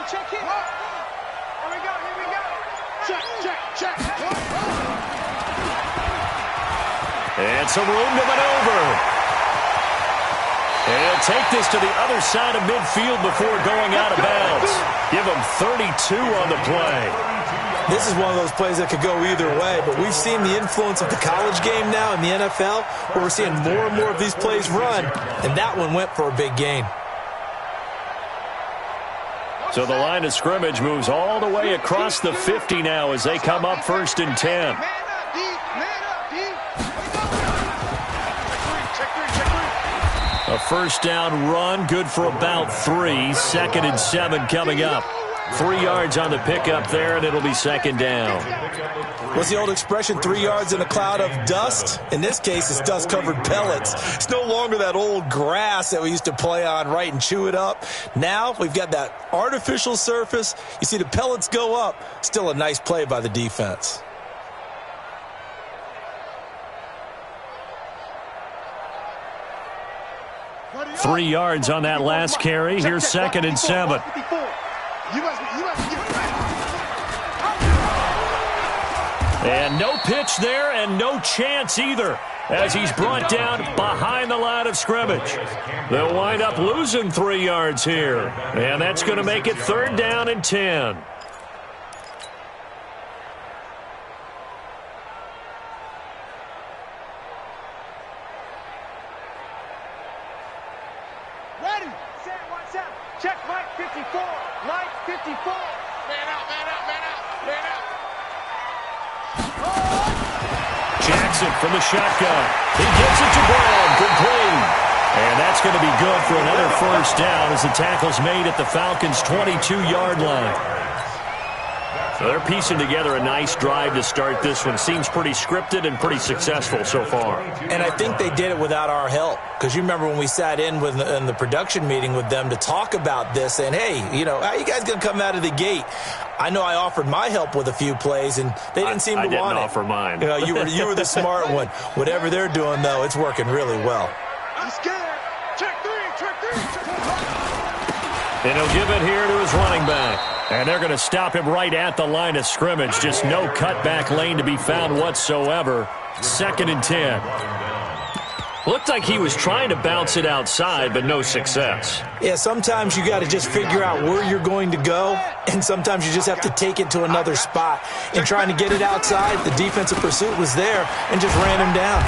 check in. Here we go, here we go. Check, check, check. And some room to maneuver. And he'll take this to the other side of midfield before going out of bounds. Give him 32 on the play. This is one of those plays that could go either way, but we've seen the influence of the college game now in the NFL, where we're seeing more and more of these plays run, and that one went for a big gain. So the line of scrimmage moves all the way across the 50 now as they come up 1st and 10. A first down run, good for about 3. 2nd and 7 coming up. 3 yards on the pickup there, and it'll be 2nd down. What's the old expression, 3 yards in a cloud of dust? In this case, it's dust-covered pellets. It's no longer that old grass that we used to play on, right, and chew it up. Now we've got that artificial surface. You see the pellets go up. Still a nice play by the defense. Three yards on that last carry. Here's 2nd and 7. And no pitch there and no chance either as he's brought down behind the line of scrimmage. They'll wind up losing 3 yards here. And that's going to make it 3rd down and 10. Check Mike 54. Mike 54. Man out, man out, man out, man out. Jackson from the shotgun. He gets it to Brown. Complete. And that's going to be good for another first down as the tackle's made at the Falcons' 22-yard line. So they're piecing together a nice drive to start this one. Seems pretty scripted and pretty successful so far. And I think they did it without our help. Because you remember when we sat in the production meeting with them to talk about this, and hey, you know, how are you guys going to come out of the gate? I know I offered my help with a few plays, and they didn't seem to want it. I didn't offer mine. You know, you were the smart one. Whatever they're doing, though, it's working really well. I'm scared. Check three, check three, check three. And he'll give it here to his running back. And they're going to stop him right at the line of scrimmage. Just no cutback lane to be found whatsoever. 2nd and 10. Looked like he was trying to bounce it outside, but no success. Yeah, sometimes you got to just figure out where you're going to go, and sometimes you just have to take it to another spot. And trying to get it outside, the defensive pursuit was there and just ran him down.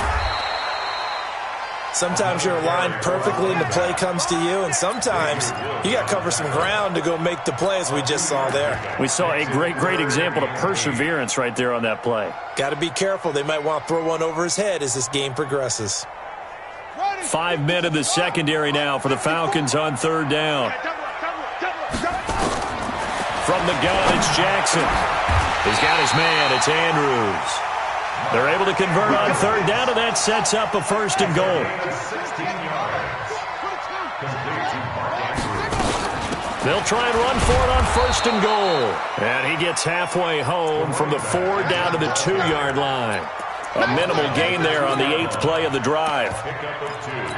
Sometimes you're aligned perfectly and the play comes to you, and sometimes you got to cover some ground to go make the play, as we just saw there. We saw a great example of perseverance right there on that play. Got to be careful. They might want to throw one over his head as this game progresses. 5 men in the secondary now for the Falcons on 3rd down. From the gun, it's Jackson. He's got his man. It's Andrews. They're able to convert on 3rd down, and that sets up a 1st and goal. They'll try and run for it on 1st and goal. And he gets halfway home from the 4 down to the 2-yard line. A minimal gain there on the 8th play of the drive.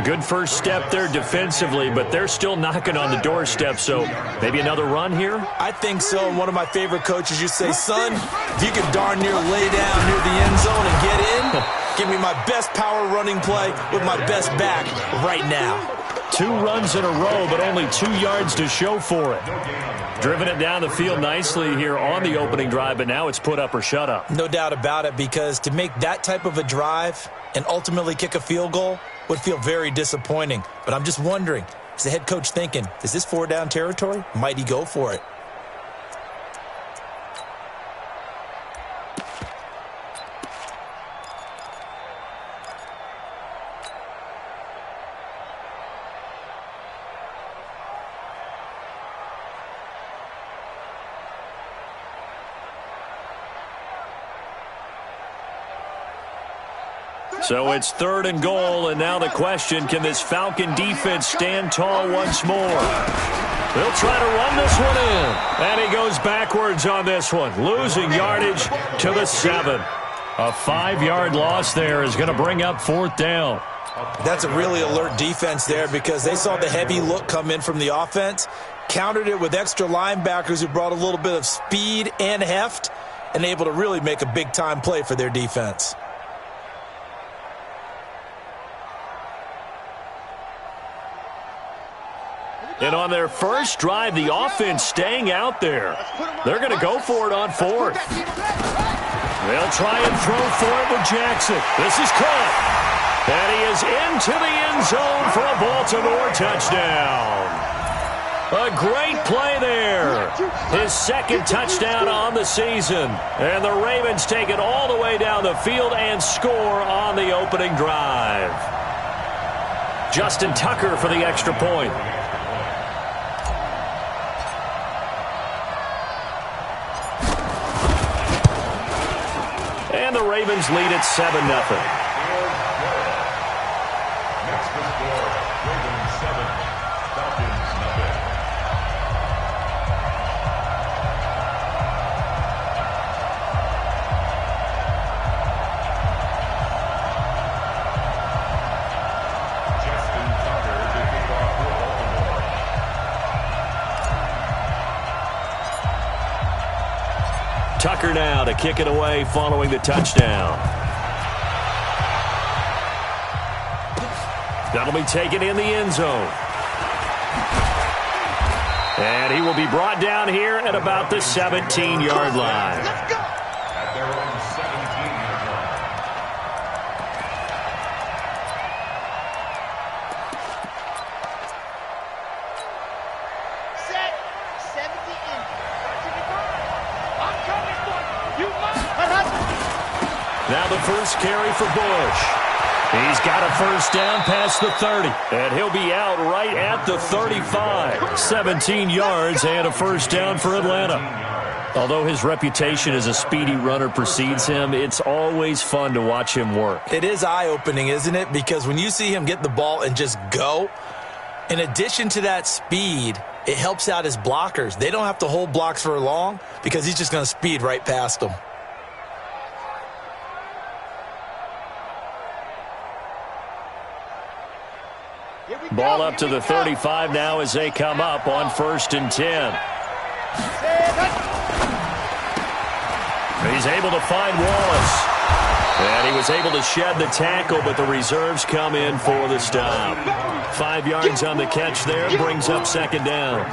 Good first step there defensively, but they're still knocking on the doorstep, so maybe another run here? I think so. And one of my favorite coaches used to say, son, if you can darn near lay down near the end zone and get in, give me my best power running play with my best back right now. 2 runs in a row, but only 2 yards to show for it. Driven it down the field nicely here on the opening drive, but now it's put up or shut up. No doubt about it, because to make that type of a drive and ultimately kick a field goal would feel very disappointing. But I'm just wondering, is the head coach thinking, is this 4-down territory? Might he go for it? So it's 3rd and goal, and now the question, can this Falcon defense stand tall once more? They'll try to run this one in, and he goes backwards on this one, losing yardage to the 7. A 5-yard loss there is going to bring up 4th down. That's a really alert defense there because they saw the heavy look come in from the offense, countered it with extra linebackers who brought a little bit of speed and heft, and able to really make a big-time play for their defense. And on their first drive, the offense staying out there. They're going to go for it on fourth. They'll try and throw for it with Jackson. This is caught. And he is into the end zone for a Baltimore touchdown. A great play there. His second touchdown on the season. And the Ravens take it all the way down the field and score on the opening drive. Justin Tucker for the extra point. And the Ravens lead at 7-0. Tucker now to kick it away following the touchdown. That'll be taken in the end zone. And he will be brought down here at about the 17-yard line. Let's go. At their own 17-yard line. Set. 70 in. I'm coming for you. You must. Now the first carry for Bush. He's got a first down past the 30. And he'll be out right at the 35. 17 yards and a first down for Atlanta. Although his reputation as a speedy runner precedes him, it's always fun to watch him work. It is eye-opening, isn't it? Because when you see him get the ball and just go, in addition to that speed, it helps out his blockers. They don't have to hold blocks for long because he's just going to speed right past them. Ball up to the 35 now as they come up on 1st and 10. He's able to find Wallace. And he was able to shed the tackle, but the reserves come in for the stop. 5 yards on the catch there, brings up 2nd down.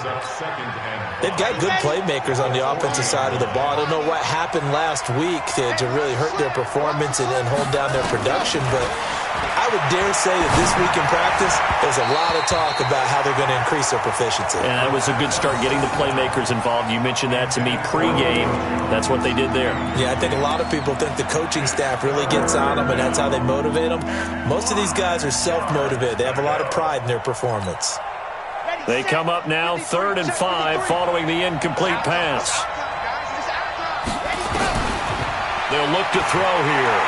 They've got good playmakers on the offensive side of the ball. I don't know what happened last week to really hurt their performance and hold down their production, but I would dare say that this week in practice, there's a lot of talk about how they're going to increase their proficiency. And it was a good start getting the playmakers involved. You mentioned that to me pregame. That's what they did there. Yeah, I think a lot of people think the coaching staff really gets on them, and that's how they motivate them. Most of these guys are self-motivated. They have a lot of pride in their performance. They come up now 3rd and 5 following the incomplete pass. They'll look to throw here.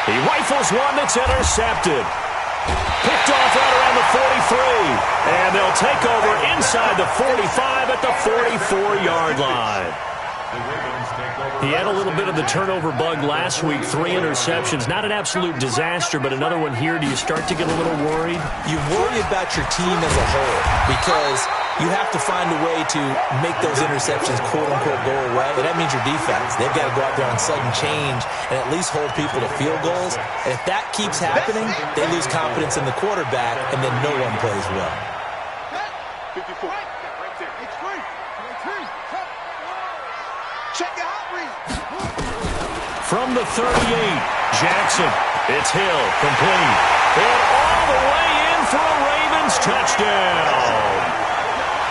He rifles one that's intercepted. Picked off right around the 43. And they'll take over inside the 45 at the 44-yard line. He had a little bit of the turnover bug last week, 3 interceptions. Not an absolute disaster, but another one here. Do you start to get a little worried? You worry about your team as a whole because you have to find a way to make those interceptions, quote-unquote, go away. And that means your defense. They've got to go out there on sudden change and at least hold people to field goals. And if that keeps happening, they lose confidence in the quarterback, and then no one plays well. 54. Check your hot read. From the 38, Jackson. It's Hill, complete. And all the way in for a Ravens touchdown.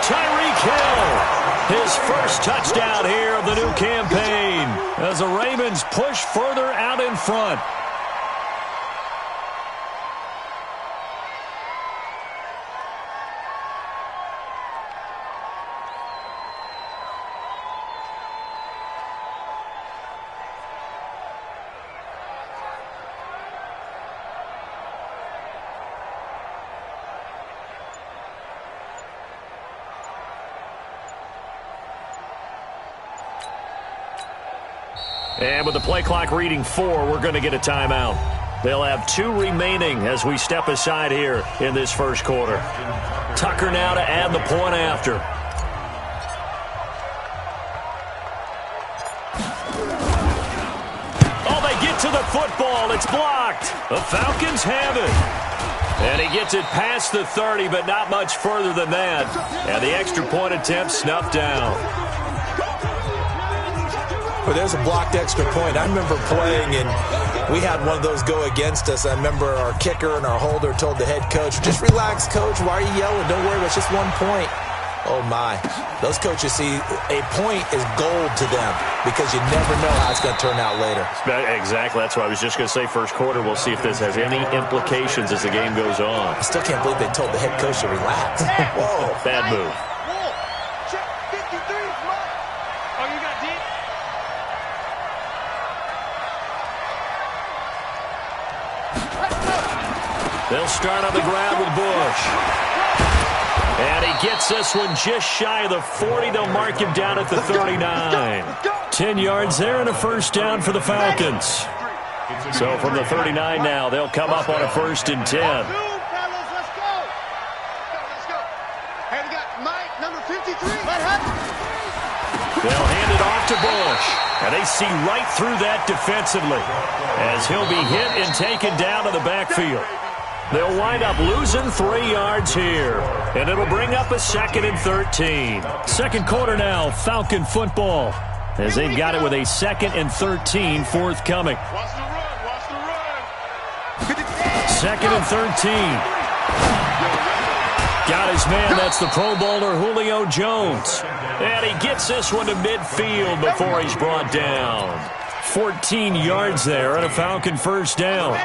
Tyreek Hill, his first touchdown here of the new campaign as the Ravens push further out in front. And with the play clock reading 4, we're going to get a timeout. They'll have 2 remaining as we step aside here in this first quarter. Tucker now to add the point after. Oh, they get to the football. It's blocked. The Falcons have it. And he gets it past the 30, but not much further than that. And the extra point attempt snuffed down. Well, there's a blocked extra point. I remember playing, and we had one of those go against us. I remember our kicker and our holder told the head coach, just relax, coach. Why are you yelling? Don't worry, it's just 1 point. Oh, my. Those coaches see a point is gold to them because you never know how it's going to turn out later. Exactly. That's what I was just going to say. First quarter, we'll see if this has any implications as the game goes on. I still can't believe they told the head coach to relax. Whoa. Bad move. Check 53 is mine. Oh, you got deep? They'll start on the ground with Bush. And he gets this one just shy of the 40. They'll mark him down at the 39. 10 yards there and a first down for the Falcons. So from the 39 now, they'll come up on a 1st and 10. Let's go. Hey, we got Mike, number 53. They'll hand it off to Bush. And they see right through that defensively as he'll be hit and taken down to the backfield. They'll wind up losing 3 yards here. And it'll bring up a 2nd and 13. Second quarter now, Falcon football. As they've got it with a 2nd and 13 forthcoming. Watch the run. 2nd and 13. Got his man. That's the Pro Bowler Julio Jones. And he gets this one to midfield before he's brought down. 14 yards there and a Falcon first down.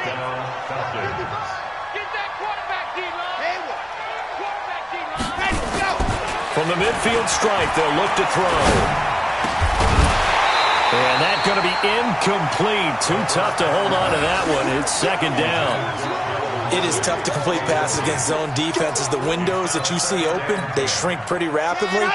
From the midfield stripe, they'll look to throw. And that's going to be incomplete. Too tough to hold on to that one. It's 2nd down. It is tough to complete passes against zone defenses. The windows that you see open, they shrink pretty rapidly.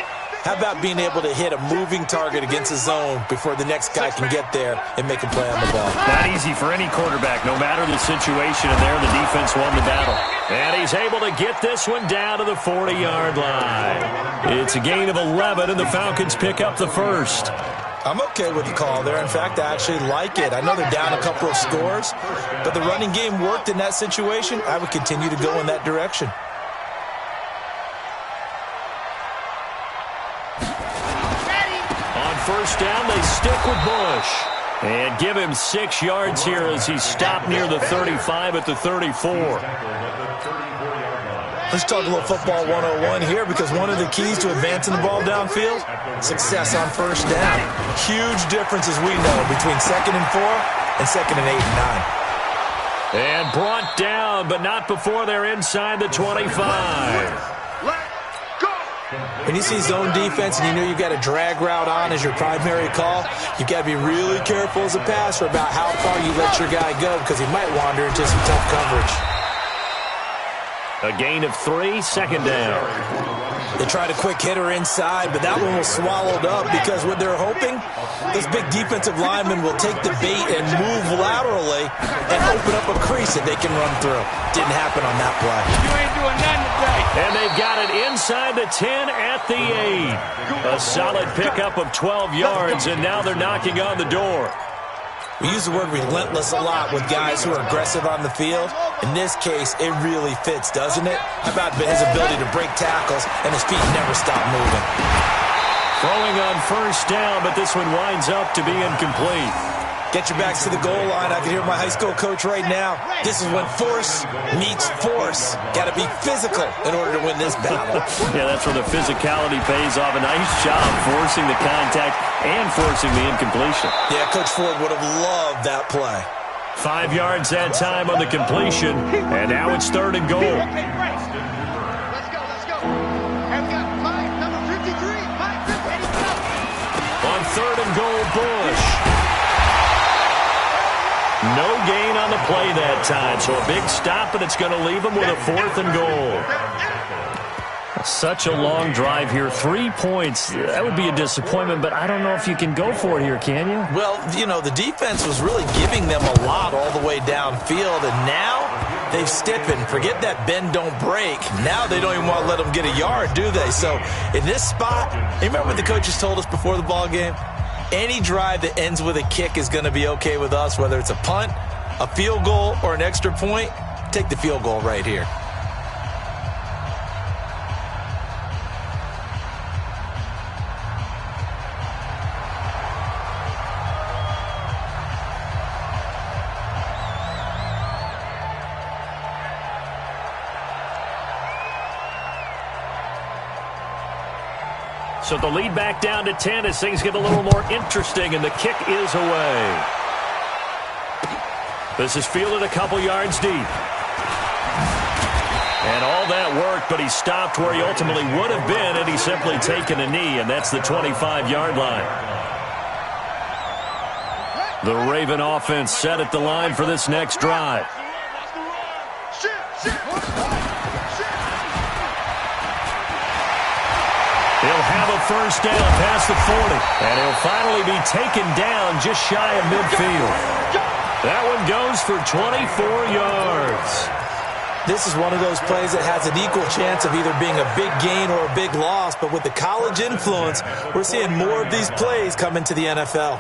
How about being able to hit a moving target against a zone before the next guy can get there and make a play on the ball? Not easy for any quarterback, no matter the situation, and there the defense won the battle. And he's able to get this one down to the 40-yard line. It's a gain of 11, and the Falcons pick up the first. I'm okay with the call there. In fact, I actually like it. I know they're down a couple of scores, but the running game worked in that situation. I would continue to go in that direction. First down, they stick with Bush. And give him 6 yards here as he's stopped near the 35 at the 34. Let's talk a little football 101 here, because one of the keys to advancing the ball downfield, success on first down. Huge differences we know between 2nd and 4 and 2nd and 8 and 9. And brought down, but not before they're inside the 25. When you see zone defense and you know you've got a drag route on as your primary call, you've got to be really careful as a passer about how far you let your guy go, because he might wander into some tough coverage. A gain of 3, 2nd down. They tried a quick hitter inside, but that one was swallowed up because what they're hoping, this big defensive lineman will take the bait and move laterally and open up a crease that they can run through. Didn't happen on that play. You ain't doing nothing today. And they've got it inside the 10 at the 8. A solid pickup of 12 yards, and now they're knocking on the door. We use the word relentless a lot with guys who are aggressive on the field. In this case, it really fits, doesn't it? How about his ability to break tackles and his feet never stop moving? Throwing on first down, but this one winds up to be incomplete. Get your backs to the goal line. I can hear my high school coach right now. This is when force meets force. Got to be physical in order to win this battle. Yeah, that's where the physicality pays off. A nice job forcing the contact and forcing the incompletion. Yeah, Coach Ford would have loved that play. 5 yards that time on the completion, and now it's 3rd and goal. Okay, let's go. And we got Mike, number 53. Mike, ready to go. On 3rd and goal, Bush. No gain on the play that time, so a big stop, and it's going to leave them with a 4th and goal. Such a long drive here. 3 points. That would be a disappointment, but I don't know if you can go for it here, can you? Well, you know, the defense was really giving them a lot all the way downfield, and now they've stiffened. Forget that bend, don't break. Now they don't even want to let them get a yard, do they? So in this spot, you remember what the coaches told us before the ball game? Any drive that ends with a kick is going to be okay with us, whether it's a punt, a field goal, or an extra point. Take the field goal right here. So the lead back down to 10 as things get a little more interesting, and the kick is away. This is fielded a couple yards deep. And all that work, but he stopped where he ultimately would have been, and he's simply taken a knee, and that's the 25-yard line. The Raven offense set at the line for this next drive. He'll have a first down past the 40, and he'll finally be taken down just shy of midfield. That one goes for 24 yards. This is one of those plays that has an equal chance of either being a big gain or a big loss, but with the college influence, we're seeing more of these plays come into the NFL.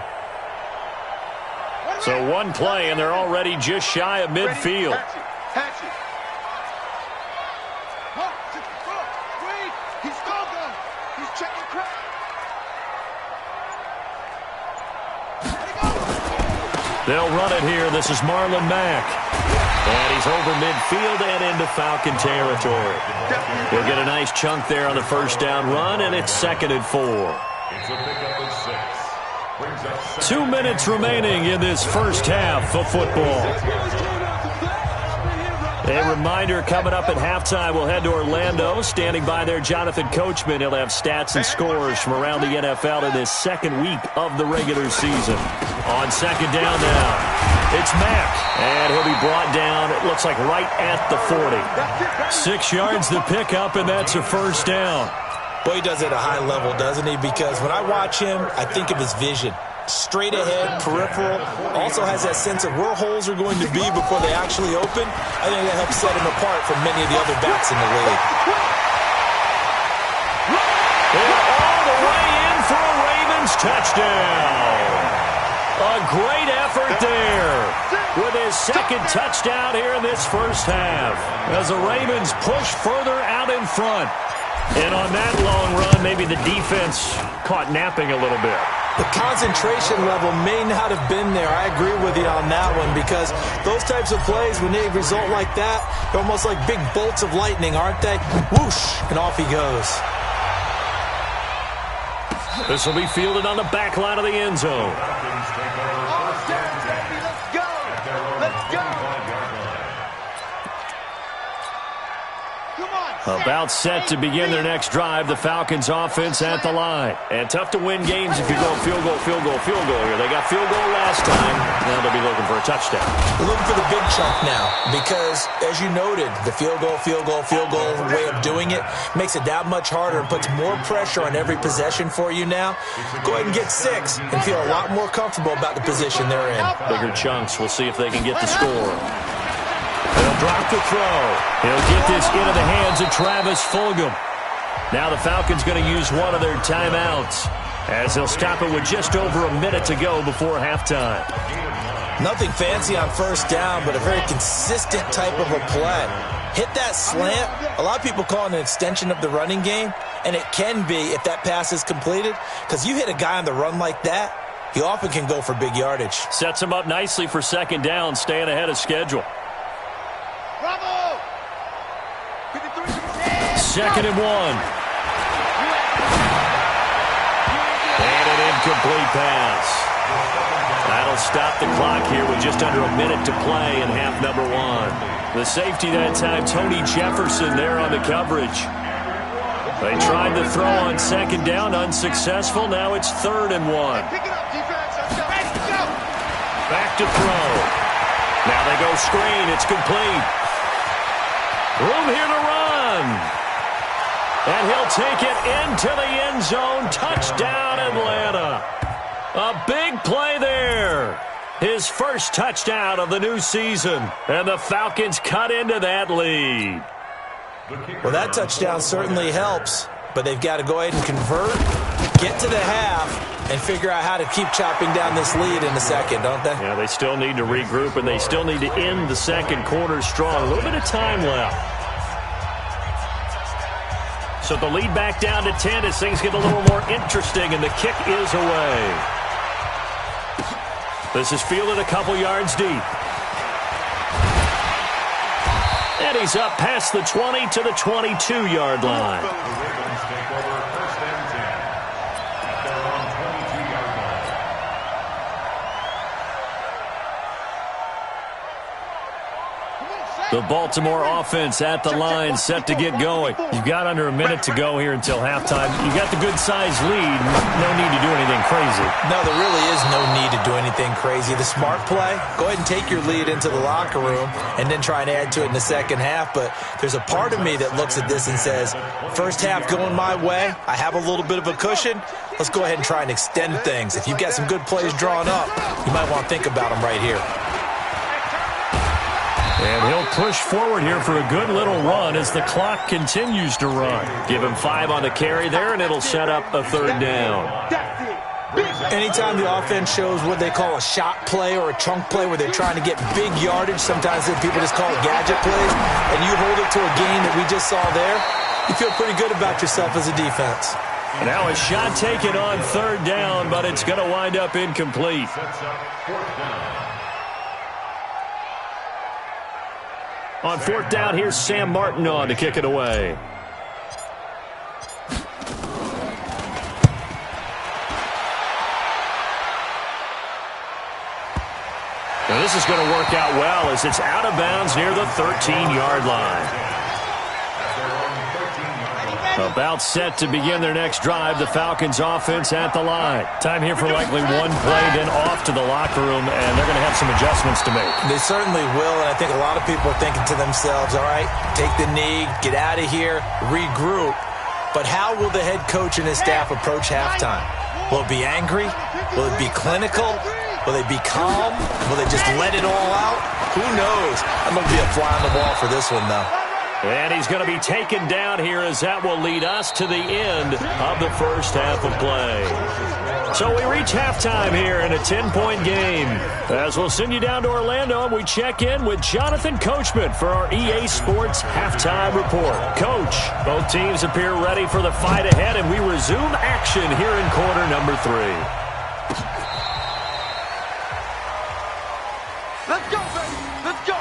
So one play, and they're already just shy of midfield. They'll run it here. This is Marlon Mack. And he's over midfield and into Falcon territory. He'll get a nice chunk there on the first down run, and it's 2nd and 4. It's a pickup of 6. 2 minutes remaining in this first half of football. A reminder, coming up at halftime, we'll head to Orlando. Standing by there, Jonathan Coachman. He'll have stats and scores from around the NFL in this second week of the regular season. On second down now, it's Mack, and he'll be brought down, it looks like right at the 40. 6 yards to pick up, and that's a first down. Boy, he does it at a high level, doesn't he? Because when I watch him, I think of his vision. Straight ahead, peripheral, also has that sense of where holes are going to be before they actually open. I think that helps set him apart from many of the other backs in the league. And all the way in for a Ravens touchdown. A great effort there with his second touchdown here in this first half as the Ravens push further out in front. And on that long run, maybe the defense caught napping a little bit. The concentration level may not have been there. I agree with you on that one, because those types of plays, when they result like that, they're almost like big bolts of lightning, aren't they? Whoosh, and off he goes. This will be fielded on the back line of the end zone. About set to begin their next drive, the Falcons offense at the line. And tough to win games if you go field goal, field goal, field goal here. They got field goal last time. Now they'll be looking for a touchdown. They're looking for the big chunk now because, as you noted, the field goal way of doing it makes it that much harder and puts more pressure on every possession for you now. Go ahead and get 6 and feel a lot more comfortable about the position they're in. Bigger chunks. We'll see if they can get the score. They'll drop the throw. He'll get this into the hands of Travis Fulgham. Now the Falcons going to use one of their timeouts as they'll stop it with just over a minute to go before halftime. Nothing fancy on first down, but a very consistent type of a play. Hit that slant. A lot of people call it an extension of the running game, and it can be if that pass is completed, because you hit a guy on the run like that, he often can go for big yardage. Sets him up nicely for second down, staying ahead of schedule. Bravo! 2nd and 1. And an incomplete pass. That'll stop the clock here with just under a minute to play in half number 1. The safety that time, Tony Jefferson, there on the coverage. They tried to throw on second down, unsuccessful. Now it's 3rd and 1. Pick it up, defense. Let's go. Ready, go. Back to throw. Now they go screen. It's complete. Room here to run. And he'll take it into the end zone. Touchdown, Atlanta. A big play there. His first touchdown of the new season. And the Falcons cut into that lead. Well, that touchdown certainly helps, but they've got to go ahead and convert, get to the half, and figure out how to keep chopping down this lead in the second, don't they? Yeah, they still need to regroup, and they still need to end the second quarter strong. A little bit of time left. So the lead back down to 10 as things get a little more interesting, and the kick is away. This is fielded a couple yards deep. And he's up past the 20 to the 22-yard line. The Ravens take over first and 10 at their own 22-yard line. The Baltimore offense at the line, set to get going. You've got under a minute to go here until halftime. You got the good-sized lead. No need to do anything crazy. No, there really is no need to do anything crazy. The smart play, go ahead and take your lead into the locker room and then try and add to it in the second half. But there's a part of me that looks at this and says, first half going my way, I have a little bit of a cushion. Let's go ahead and try and extend things. If you've got some good plays drawn up, you might want to think about them right here. And he'll push forward here for a good little run as the clock continues to run. Give him 5 on the carry there, and it'll set up a third down. Anytime the offense shows what they call a shot play or a chunk play where they're trying to get big yardage, sometimes people just call it gadget plays, and you hold it to a gain that we just saw there, you feel pretty good about yourself as a defense. Now a shot taken on third down, but it's going to wind up incomplete. Sets up fourth down. On fourth down, here's Sam Martin on to kick it away. Now this is going to work out well as it's out of bounds near the 13-yard line. About set to begin their next drive, the Falcons offense at the line. Time here for likely one play, then off to the locker room, and they're going to have some adjustments to make. They certainly will, and I think a lot of people are thinking to themselves, all right, take the knee, get out of here, regroup. But how will the head coach and his staff approach halftime? Will it be angry? Will it be clinical? Will they be calm? Will they just let it all out? Who knows? I'm going to be a fly on the wall for this one, though. And he's going to be taken down here as that will lead us to the end of the first half of play. So we reach halftime here in a 10-point game. As we'll send you down to Orlando, and we check in with Jonathan Coachman for our EA Sports Halftime Report. Coach, both teams appear ready for the fight ahead, and we resume action here in quarter number 3. Let's go, baby. Let's go.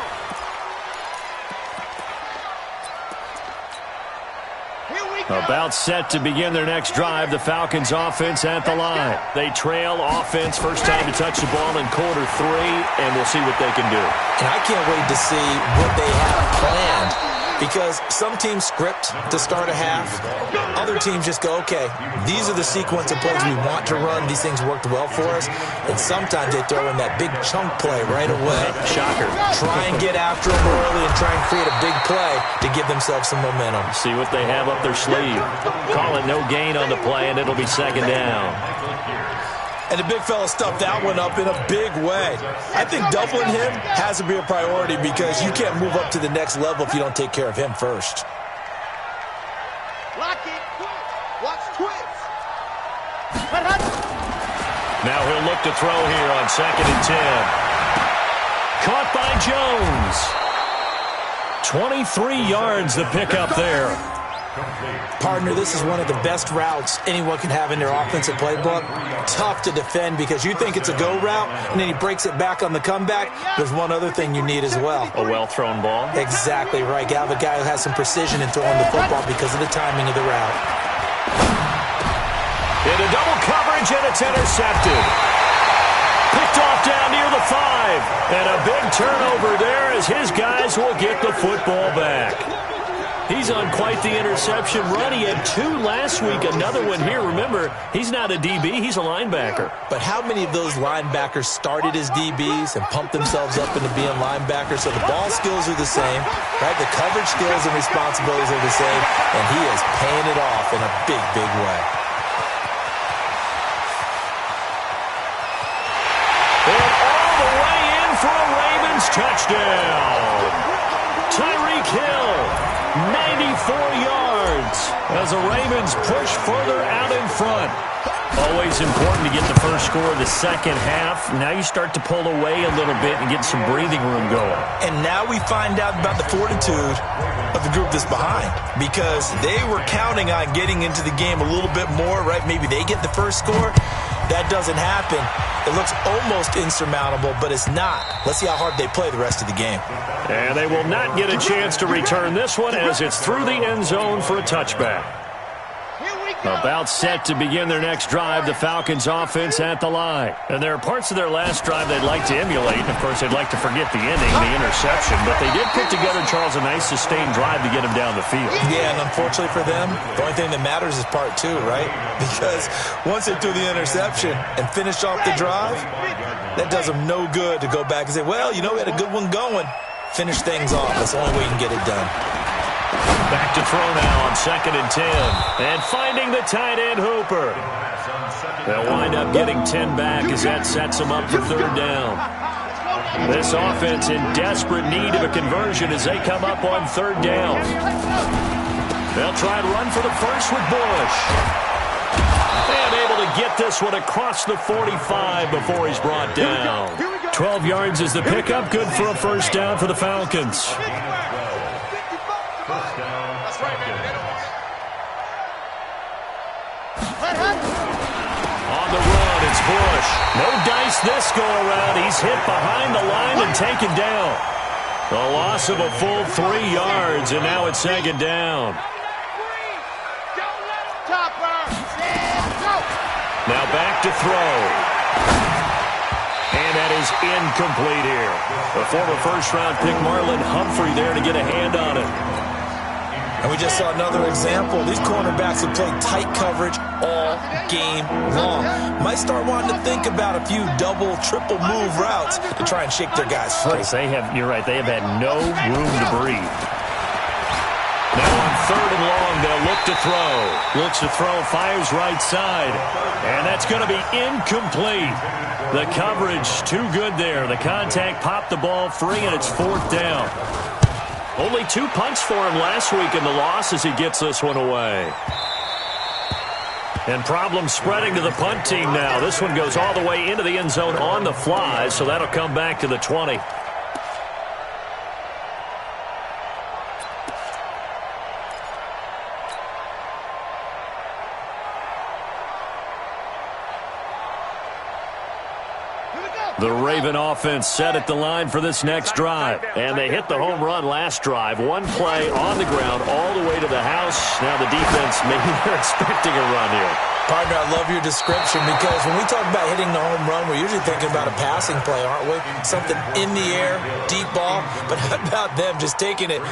About set to begin their next drive, the Falcons offense at the line. They trail offense, first time to touch the ball in quarter 3, and we'll see what they can do. And I can't wait to see what they have planned, because some teams script to start a half. Other teams just go, okay, these are the sequence of plays we want to run. These things worked well for us. And sometimes they throw in that big chunk play right away. Shocker. Try and get after them early and try and create a big play to give themselves some momentum. See what they have up their sleeve. Call it no gain on the play, and it'll be second down. And the big fella stuffed that one up in a big way. I think doubling him has to be a priority because you can't move up to the next level if you don't take care of him first. Lock it. Watch twist. Now he'll look to throw here on second and 10. Caught by Jones. 23 yards the pickup there. Partner, this is one of the best routes anyone can have in their offensive playbook. Tough to defend because you think it's a go route, and then he breaks it back on the comeback. There's one other thing you need as well. A well-thrown ball. Exactly right. You have a guy who has some precision in throwing the football because of the timing of the route. Into double coverage, and it's intercepted. Picked off down near the 5. And a big turnover there as his guys will get the football back. He's on quite the interception run. He had 2 last week, another one here. Remember, he's not a DB, he's a linebacker. But how many of those linebackers started as DBs and pumped themselves up into being linebackers? So the ball skills are the same, right? The coverage skills and responsibilities are the same, and he is paying it off in a big, big way. And all the way in for a Ravens touchdown. Tyreek Hill, 94 yards as the Ravens push further out in front. Always important to get the first score of the second half. Now you start to pull away a little bit and get some breathing room going. And now we find out about the fortitude of the group that's behind, because they were counting on getting into the game a little bit more, right? Maybe they get the first score. That doesn't happen. It looks almost insurmountable, but it's not. Let's see how hard they play the rest of the game. And they will not get a chance to return this one as it's through the end zone for a touchback. About set to begin their next drive, the Falcons offense at the line. And there are parts of their last drive they'd like to emulate. And, of course, they'd like to forget the ending, the interception. But they did put together, Charles, a nice sustained drive to get them down the field. Yeah, and unfortunately for them, the only thing that matters is part 2, right? Because once they threw the interception and finished off the drive, that does them no good to go back and say, well, you know, we had a good one going. Finish things off. That's the only way you can get it done. Back to throw now on 2nd and 10. And finding the tight end, Hooper. They'll wind up getting 10 back as that sets them up for 3rd down. This offense in desperate need of a conversion as they come up on 3rd down. They'll try and run for the first with Bush. And able to get this one across the 45 before he's brought down. 12 yards is the pickup. Good for a first down for the Falcons. On the run, it's Bush. No dice this go-around. He's hit behind the line and taken down. A loss of a full 3 yards, and now it's 2nd down. Now back to throw. And that is incomplete here. The former first-round pick Marlon Humphrey there to get a hand on it. And we just saw another example. These cornerbacks have played tight coverage all game long. Might start wanting to think about a few double, triple move routes to try and shake their guys free. You're right, they have had no room to breathe. Now on 3rd and long, they'll look to throw. Looks to throw, fires right side. And that's going to be incomplete. The coverage too good there. The contact popped the ball free, and it's 4th down. Only 2 punts for him last week in the loss as he gets this one away. And problems spreading to the punt team now. This one goes all the way into the end zone on the fly, so that'll come back to the 20. The Raven offense set at the line for this next drive. And they hit the home run last drive. One play on the ground all the way to the house. Now the defense, maybe they're expecting a run here. Partner, I love your description, because when we talk about hitting the home run, we're usually thinking about a passing play, aren't we? Something in the air, deep ball. But how about them just taking it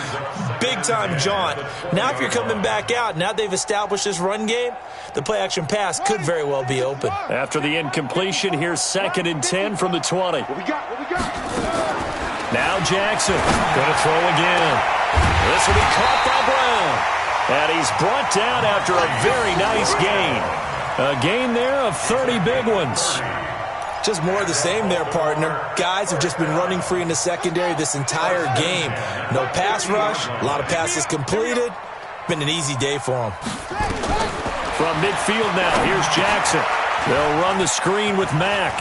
big-time jaunt? Now if you're coming back out, now they've established this run game, the play-action pass could very well be open. After the incompletion, here's 2nd and 10 from the 20. Now Jackson going to throw again. This will be caught by Brown. And he's brought down after a very nice gain. A gain there of 30 big ones. Just more of the same there, partner. Guys have just been running free in the secondary this entire game. No pass rush, a lot of passes completed. Been an easy day for them. From midfield now, here's Jackson. They'll run the screen with Mack.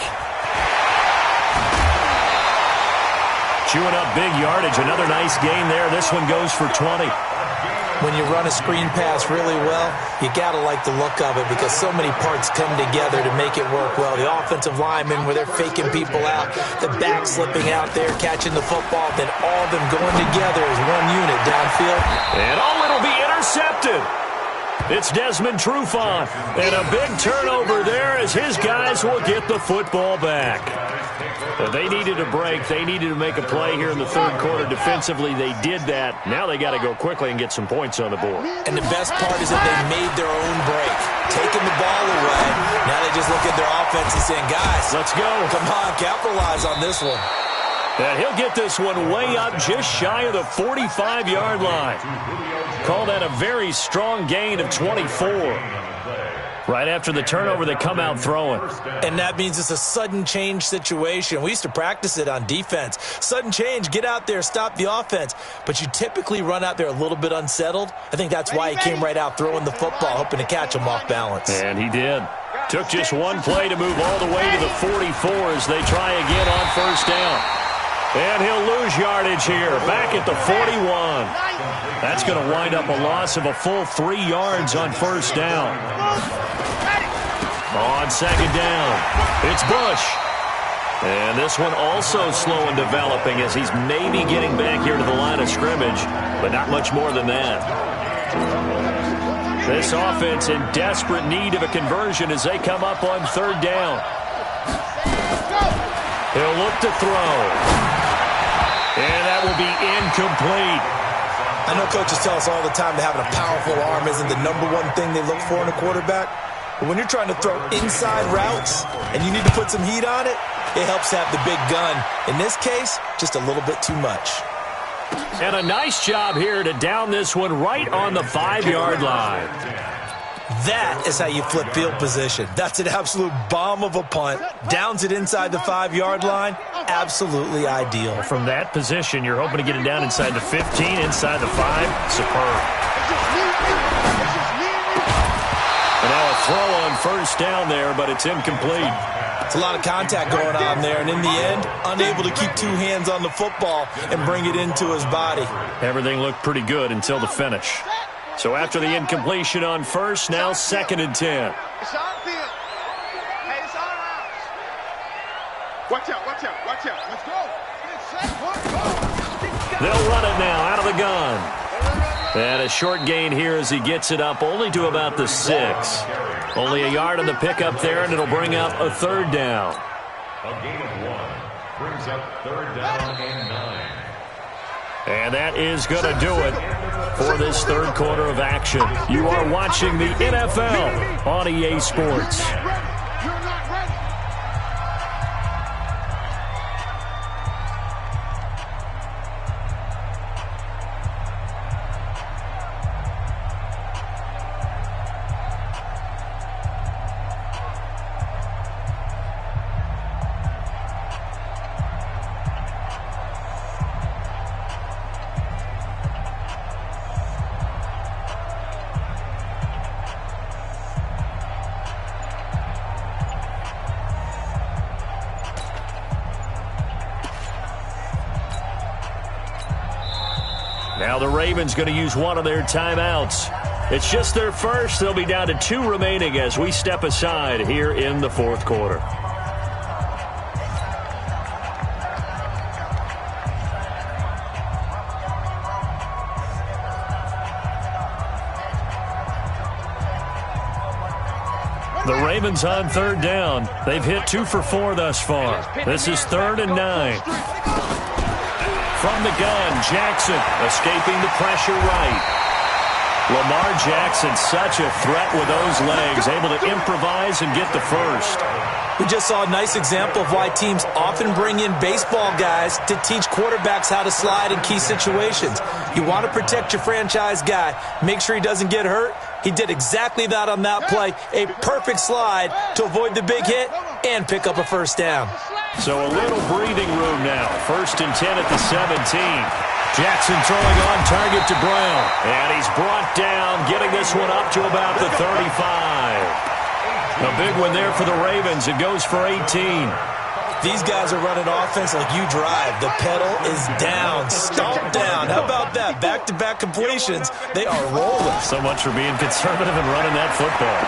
Chewing up big yardage. Another nice gain there. This one goes for 20. When you run a screen pass really well, you got to like the look of it, because so many parts come together to make it work well. The offensive linemen, where they're faking people out, the back slipping out there, catching the football, then all of them going together as one unit downfield. And it'll be intercepted. It's Desmond Trufant. And a big turnover there as his guys will get the football back. They needed a break. They needed to make a play here in the third quarter. Defensively, they did that. Now they got to go quickly and get some points on the board. And the best part is that they made their own break, taking the ball away. Now they just look at their offense and saying, guys, let's go. Come on, capitalize on this one. And he'll get this one way up just shy of the 45-yard line. Call that a very strong gain of 24. Right after the turnover, they come out throwing. And that means it's a sudden change situation. We used to practice it on defense. Sudden change, get out there, stop the offense. But you typically run out there a little bit unsettled. I think that's why he came right out throwing the football, hoping to catch him off balance. And he did. Took just one play to move all the way to the 44 as they try again on first down. And he'll lose yardage here, back at the 41. That's going to wind up a loss of a full 3 yards on first down. On second down, it's Bush. And this one also slow in developing as he's maybe getting back here to the line of scrimmage, but not much more than that. This offense in desperate need of a conversion as they come up on third down. He'll look to throw. And that will be incomplete. I know coaches tell us all the time that having a powerful arm isn't the #1 thing they look for in a quarterback. But when you're trying to throw inside routes and you need to put some heat on it, it helps have the big gun. In this case, just a little bit too much. And a nice job here to down this one right on the 5-yard line. That is how you flip field position. That's an absolute bomb of a punt. Downs it inside the 5-yard line. Absolutely ideal. From that position, you're hoping to get it down inside the 15, inside the 5. Superb. And now a throw on first down there, but it's incomplete. It's a lot of contact going on there, and in the end, unable to keep 2 hands on the football and bring it into his body. Everything looked pretty good until the finish. So after the incompletion on first, now 2nd and 10. It's our field. Hey, it's our house. Watch out, watch out, watch out. Let's go. They'll run it now out of the gun. And a short gain here as he gets it up only to about the 6. Only a yard on the pickup there, and it'll bring up a third down. A gain of 1 brings up 3rd down and 9. And that is going to do it for this third quarter of action. You are watching the NFL on EA Sports. Now the Ravens going to use one of their timeouts. It's just their first. They'll be down to 2 remaining as we step aside here in the fourth quarter. The Ravens on third down. They've hit 2 for 4 thus far. This is 3rd and 9. From the gun, Jackson escaping the pressure right. Lamar Jackson, such a threat with those legs, able to improvise and get the first. We just saw a nice example of why teams often bring in baseball guys to teach quarterbacks how to slide in key situations. You want to protect your franchise guy, make sure he doesn't get hurt. He did exactly that on that play, a perfect slide to avoid the big hit and pick up a first down. So a little breathing room now. 1st and 10 at the 17. Jackson throwing on target to Brown. And he's brought down, getting this one up to about the 35. A big one there for the Ravens. It goes for 18. These guys are running offense like you drive. The pedal is down, stomped down. How about that? Back-to-back completions. They are rolling. So much for being conservative and running that football.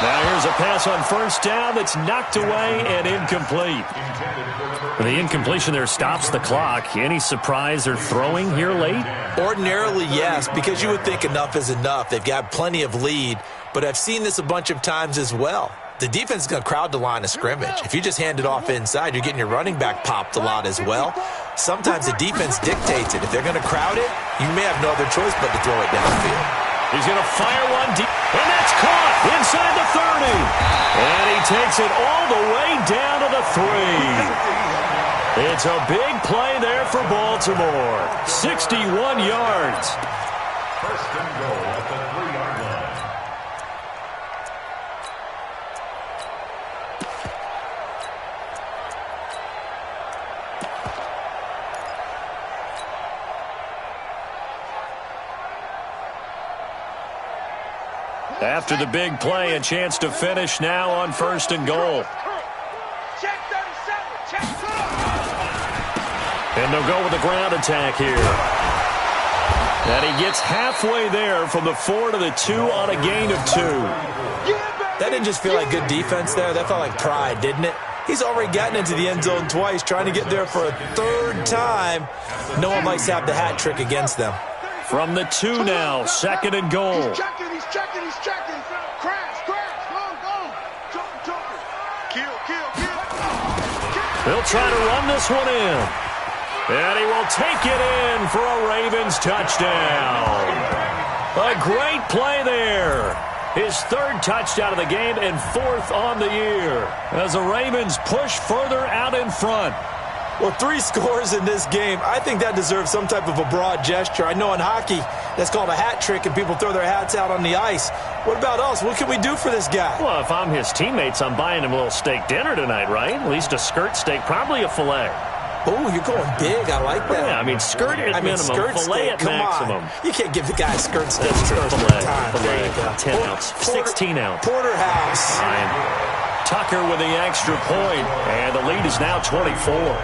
Now here's a pass on first down that's knocked away and incomplete. The incompletion there stops the clock. Any surprise they're throwing here late? Ordinarily, yes, because you would think enough is enough. They've got plenty of lead, but I've seen this a bunch of times as well. The defense is going to crowd the line of scrimmage. If you just hand it off inside, you're getting your running back popped a lot as well. Sometimes the defense dictates it. If they're going to crowd it, you may have no other choice but to throw it downfield. He's going to fire one deep, and that's caught inside the 30. And he takes it all the way down to the 3. It's a big play there for Baltimore. 61 yards. First and goal at the 3-yard line. After the big play, a chance to finish now on first and goal. Check 37. Check 2. And they'll go with the ground attack here. And he gets halfway there from the 4 to the 2 on a gain of 2. That didn't just feel like good defense there. That felt like pride, didn't it? He's already gotten into the end zone twice, trying to get there for a third time. No one likes to have the hat trick against them. From the 2 now, second and goal. He's checking. Crash. Go. Joker. Kill. They'll try to run this one in. And he will take it in for a Ravens touchdown. A great play there. His third touchdown of the game and 4th on the year as the Ravens push further out in front. Well, 3 scores in this game. I think that deserves some type of a broad gesture. I know in hockey, that's called a hat trick, and people throw their hats out on the ice. What about us? What can we do for this guy? Well, if I'm his teammates, I'm buying him a little steak dinner tonight, right? At least a skirt steak, probably a filet. Oh, you're going big. I like that. Yeah, I mean, skirt at minimum, skirt filet steak, at come maximum. On. You can't give the guy a skirt steak. That's true. Filet. 10 Porter, ounce, 16 ounce. Porterhouse. Fine. Tucker with the extra point, and the lead is now 24.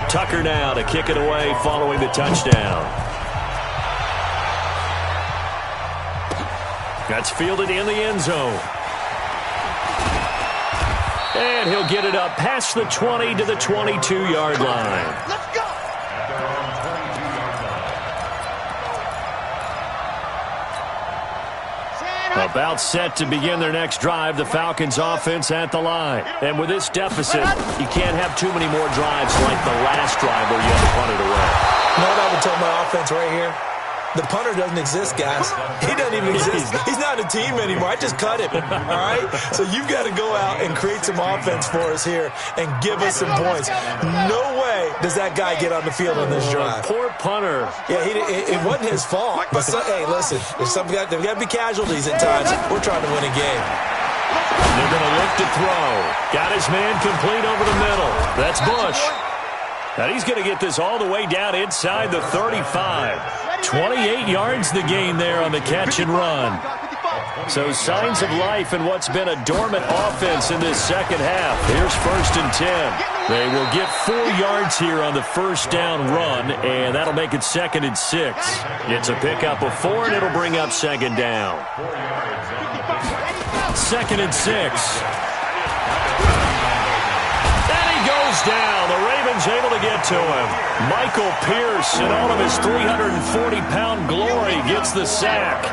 Tucker now to kick it away following the touchdown. That's fielded in the end zone. And he'll get it up past the 20 to the 22-yard line. Let's go. About set to begin their next drive, the Falcons offense at the line. And with this deficit, you can't have too many more drives like the last drive where you had to punt it away. You know what I would tell my offense right here? The punter doesn't exist, guys. He doesn't even exist. He's not a team anymore. I just cut him, all right? So you've got to go out and create some offense for us here and give us some points. No way does that guy get on the field on this drive. Poor punter. Yeah, it wasn't his fault. But, hey, listen, there's got to be casualties at times. We're trying to win a game. They're going to look to throw. Got his man complete over the middle. That's Bush. And he's going to get this all the way down inside the 35. 28 yards the gain there on the catch and run. So signs of life in what's been a dormant offense in this second half. Here's 1st and 10. They will get 4 yards here on the first down run, and that'll make it 2nd and 6. It's a pickup of 4, and it'll bring up 2nd down. 2nd and 6. Goes down. The Ravens able to get to him. Michael Pierce, in all of his 340-pound glory, gets the sack.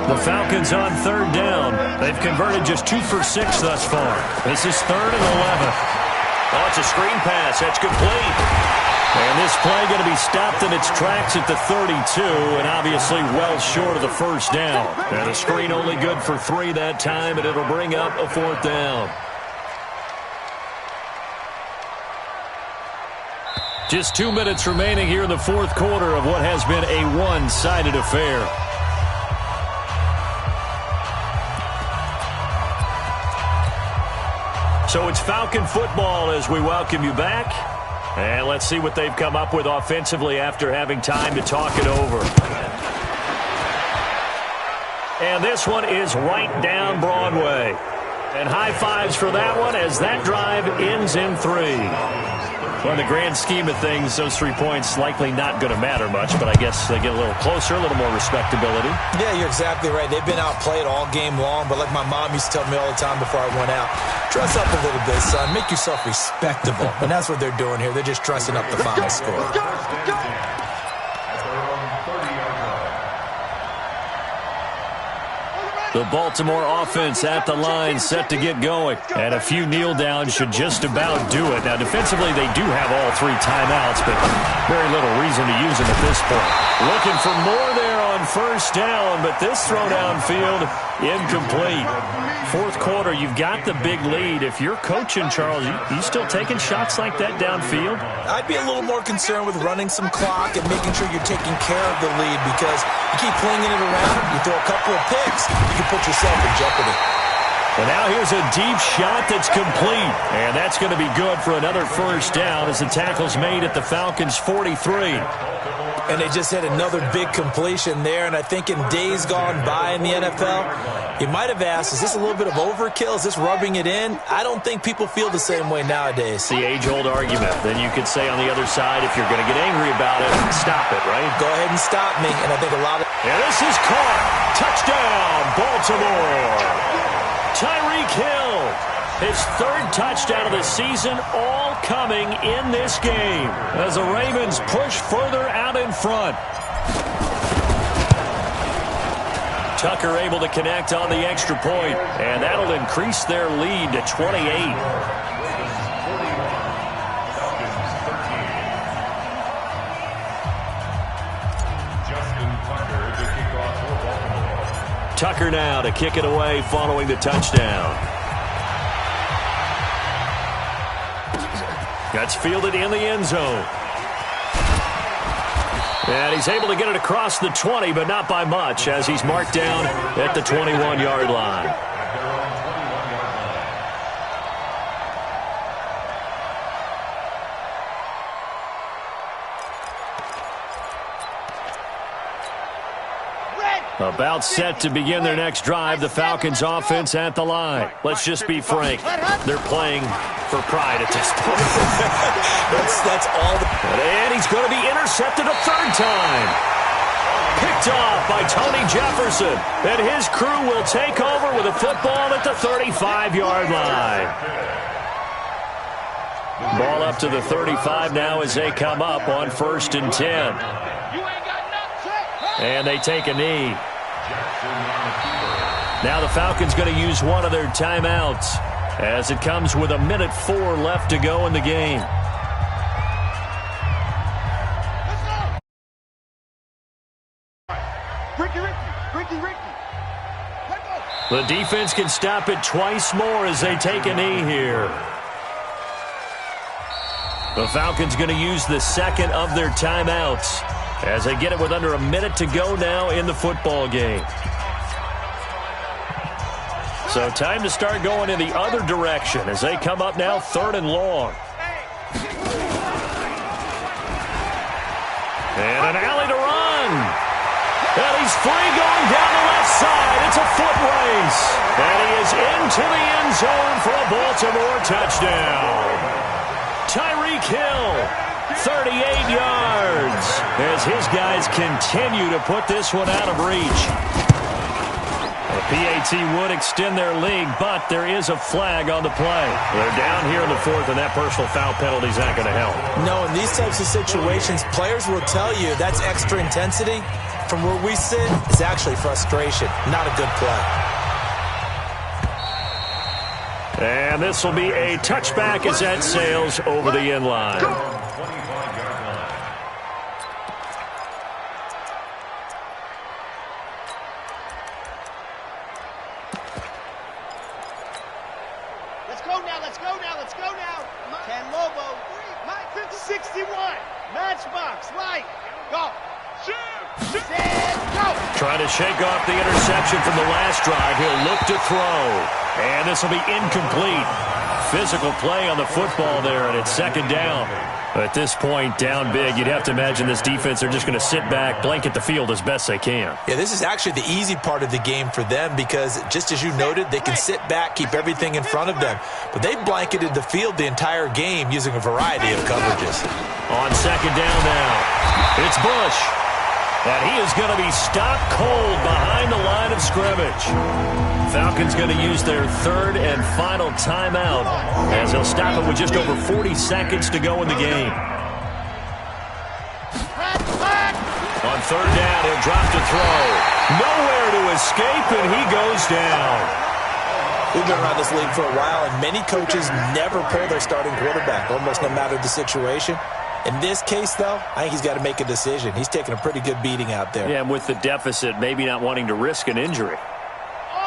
The Falcons on 3rd down. They've converted just 2 for 6 thus far. This is 3rd and 11. Oh, it's a screen pass. That's complete. And this play going to be stopped in its tracks at the 32, and obviously well short of the first down. And a screen only good for 3 that time, and it'll bring up a 4th down. Just 2 minutes remaining here in the 4th quarter of what has been a one-sided affair. So it's Falcon football as we welcome you back. And let's see what they've come up with offensively after having time to talk it over. And this one is right down Broadway. And high fives for that one as that drive ends in 3. Well, in the grand scheme of things, those 3 points likely not going to matter much, but I guess they get a little closer, a little more respectability. Yeah, you're exactly right. They've been outplayed all game long, but like my mom used to tell me all the time before I went out, dress up a little bit, son. Make yourself respectable. And that's what they're doing here. They're just dressing up the final score. The Baltimore offense at the line, set to get going. And a few kneel downs should just about do it. Now, defensively, they do have all 3 timeouts, but very little reason to use them at this point. Looking for more there on first down, but this throw downfield, incomplete. Fourth quarter, you've got the big lead. If you're coaching, Charles, you still taking shots like that downfield? I'd be a little more concerned with running some clock and making sure you're taking care of the lead, because you keep flinging it around, you throw a couple of picks, you can put yourself in jeopardy. And now here's a deep shot that's complete. And that's going to be good for another first down as the tackle's made at the Falcons' 43. And they just had another big completion there. And I think in days gone by in the NFL, you might have asked, is this a little bit of overkill? Is this rubbing it in? I don't think people feel the same way nowadays. The age-old argument. Then you could say on the other side, if you're going to get angry about it, stop it, right? Go ahead and stop me. And I think a lot of... And this is caught. Touchdown, Baltimore. Tyreek Hill, his 3rd touchdown of the season, all coming in this game as the Ravens push further out in front. Tucker able to connect on the extra point, and that'll increase their lead to 28. Tucker now to kick it away following the touchdown. That's fielded in the end zone. And he's able to get it across the 20, but not by much, as he's marked down at the 21-yard line. About set to begin their next drive, the Falcons offense at the line. Let's just be frank, they're playing for pride at this point. that's all. And he's going to be intercepted a 3rd time. Picked off by Tony Jefferson. And his crew will take over with a football at the 35-yard line. Ball up to the 35 now as they come up on 1st and 10. And they take a knee. Now the Falcons going to use one of their timeouts as it comes with 1:04 left to go in the game. The defense can stop it twice more as they take a knee here. The Falcons going to use the 2nd of their timeouts as they get it with under 1 minute to go now in the football game. So time to start going in the other direction as they come up now 3rd and long. And an alley to run. And he's free going down the left side. It's a foot race. And he is into the end zone for a Baltimore touchdown. Tyreek Hill, 38 yards, as his guys continue to put this one out of reach. The PAT would extend their lead, but there is a flag on the play. They're down here in the 4th, and that personal foul penalty is not going to help. No, in these types of situations, players will tell you that's extra intensity. From where we sit, it's actually frustration, not a good play. And this will be a touchback as that sails over the end line. Let's go now. Ken Lobo, Mike 61, Matchbox, right, go. Shoot, go. Trying to shake off the interception from the last drive. He'll look to throw. And this will be incomplete. Physical play on the football there, and it's 2nd down. At this point, down big, you'd have to imagine this defense are just going to sit back, blanket the field as best they can. Yeah, this is actually the easy part of the game for them because, just as you noted, they can sit back, keep everything in front of them. But they blanketed the field the entire game using a variety of coverages. On 2nd down now, it's Bush. And he is going to be stopped cold behind the line of scrimmage. Falcons going to use their 3rd and final timeout as they'll stop it with just over 40 seconds to go in the game. On third down, he'll drop to throw. Nowhere to escape, and he goes down. We've been around this league for a while, and many coaches never pull their starting quarterback, almost no matter the situation. In this case, though, I think he's got to make a decision. He's taking a pretty good beating out there. Yeah, and with the deficit, maybe not wanting to risk an injury.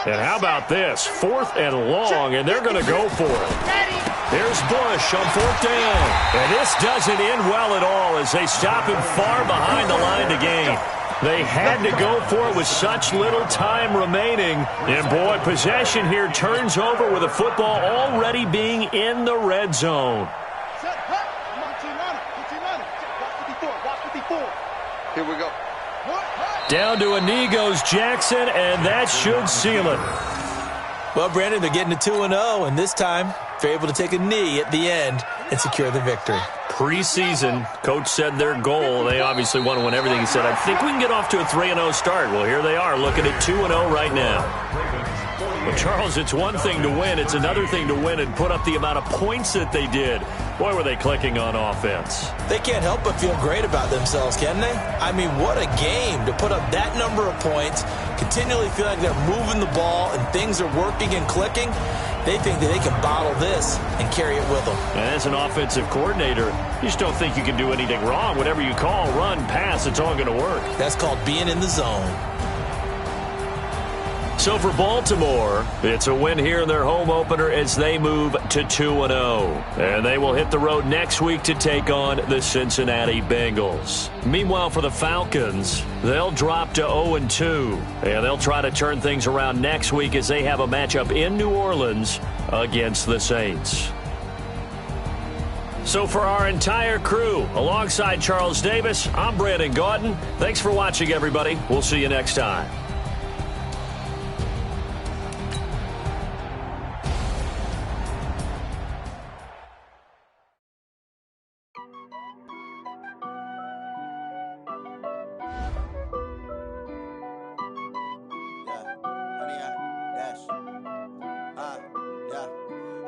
And how about this? 4th and long, and they're going to go for it. Here's Bush on 4th down. And this doesn't end well at all as they stop him far behind the line to gain. They had to go for it with such little time remaining. And, boy, possession here turns over with the football already being in the red zone. Here we go. Down to a knee goes Jackson, and that should seal it. Well, Brandon, they're getting to 2-0, and this time they're able to take a knee at the end and secure the victory. Preseason, coach said their goal, they obviously want to win everything. He said, I think we can get off to a 3-0 start. Well, here they are looking at 2-0 right now. Well, Charles, it's one thing to win. It's another thing to win and put up the amount of points that they did. Boy, were they clicking on offense. They can't help but feel great about themselves, can they? I mean, what a game to put up that number of points, continually feel like they're moving the ball and things are working and clicking. They think that they can bottle this and carry it with them. And as an offensive coordinator, you just don't think you can do anything wrong. Whatever you call, run, pass, it's all going to work. That's called being in the zone. So for Baltimore, it's a win here in their home opener as they move to 2-0. And they will hit the road next week to take on the Cincinnati Bengals. Meanwhile, for the Falcons, they'll drop to 0-2. And they'll try to turn things around next week as they have a matchup in New Orleans against the Saints. So for our entire crew, alongside Charles Davis, I'm Brandon Gaudin. Thanks for watching, everybody. We'll see you next time.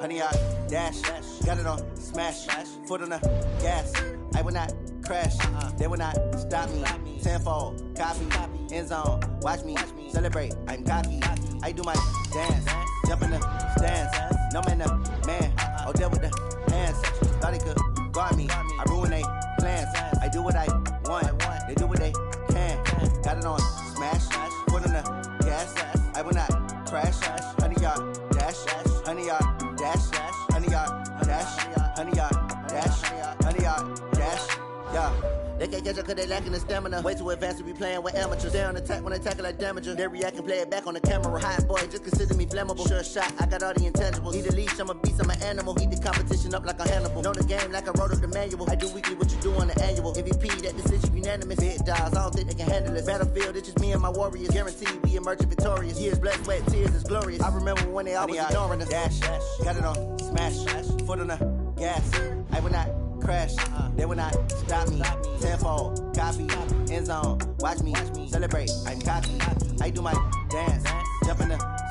Honey, I dash, got it on smash, foot on the gas. I will not crash, they will not stop me. Tenfold, copy, end zone, watch me celebrate. I'm cocky, I do my dance, jump in the stands. No man, the man, oh, there with the hands. Thought he could guard me, I ruin they plans. I do what I want, they do what they can. Got it on smash, foot on the gas. I will not crash, honey, y'all dash, honey, y'all dash, honey, y'all dash, honey, y'all dash, honey, y'all dash, yeah. They can't catch up cause they lacking the stamina. Way too advanced to be playing with amateurs. They on attack when they tackle like damager. They react and play it back on the camera. Hot boy, just consider me flammable. Sure shot, I got all the intangibles. Need a leash, I'm a beast, I'm an animal. Eat the competition up like a Hannibal. Know the game like I wrote up the manual. I do weekly what you do on the annual. MVP, that decision unanimous. Big dogs, I don't think they can handle this. Battlefield, it's just me and my warriors. Guaranteed we emerging victorious. Years, blood, sweat, tears, is glorious. I remember when they always ignoring us. Dash, got it on smash, foot on the gas. I will not crash, they will not stop me. Tenfold, copy, end zone, watch me celebrate. I'm cocky, I do my dance, jump in the